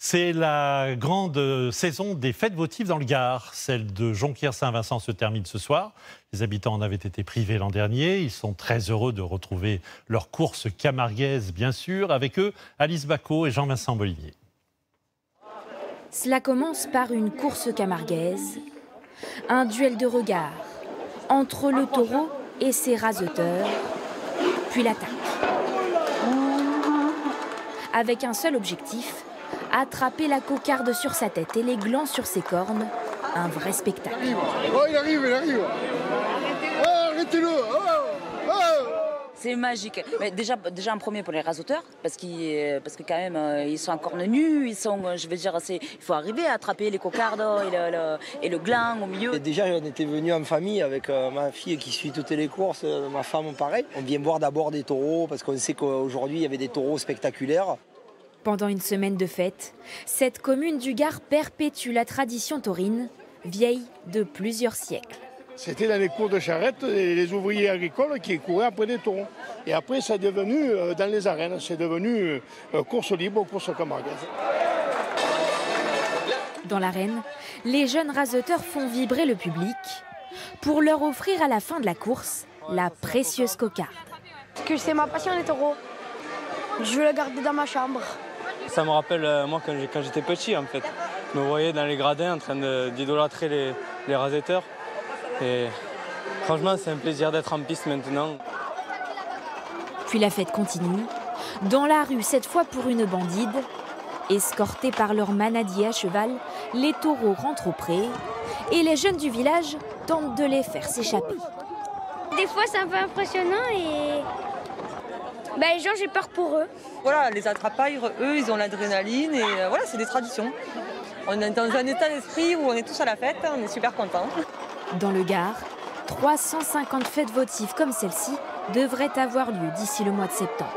C'est la grande saison des fêtes votives dans le Gard. Celle de Jonquière-Saint-Vincent se termine ce soir. Les habitants en avaient été privés l'an dernier. Ils sont très heureux de retrouver leur course camarguaise, bien sûr. Avec eux, Alice Bacot et Jean-Vincent Bollivier. Cela commence par une course camarguaise, un duel de regards entre le taureau et ses raseteurs, puis l'attaque. Avec un seul objectif, attraper la cocarde sur sa tête et les glands sur ses cornes, un vrai spectacle. Oh, il arrive, il arrive. Oh, arrêtez-le. C'est magique. Mais déjà en premier pour les raseteurs, parce que quand même, ils sont en cornes nues, il faut arriver à attraper les cocardes et le gland au milieu. Et déjà, on était venu en famille avec ma fille qui suit toutes les courses, ma femme pareil. On vient voir d'abord des taureaux, parce qu'on sait qu'aujourd'hui, il y avait des taureaux spectaculaires. Pendant une semaine de fête, cette commune du Gard perpétue la tradition taurine, vieille de plusieurs siècles. C'était dans les cours de charrette, les ouvriers agricoles qui couraient après des taureaux. Et après, ça est devenu, dans les arènes, c'est devenu course libre, course camarguaise. Dans l'arène, les jeunes raseteurs font vibrer le public pour leur offrir à la fin de la course la précieuse cocarde. Parce que c'est ma passion, les taureaux. Je veux la garder dans ma chambre. Ça me rappelle moi quand j'étais petit en fait. Je me voyais dans les gradins en train d'idolâtrer les rasetteurs. Et franchement, c'est un plaisir d'être en piste maintenant. Puis la fête continue. Dans la rue, cette fois pour une bandide. Escortés par leur manadier à cheval, les taureaux rentrent au pré et les jeunes du village tentent de les faire s'échapper. Des fois, c'est un peu impressionnant et les gens, j'ai peur pour eux. Voilà, les attrapailles, eux, ils ont l'adrénaline et voilà, c'est des traditions. On est dans un état d'esprit où on est tous à la fête, on est super contents. Dans le Gard, 350 fêtes votives comme celle-ci devraient avoir lieu d'ici le mois de septembre.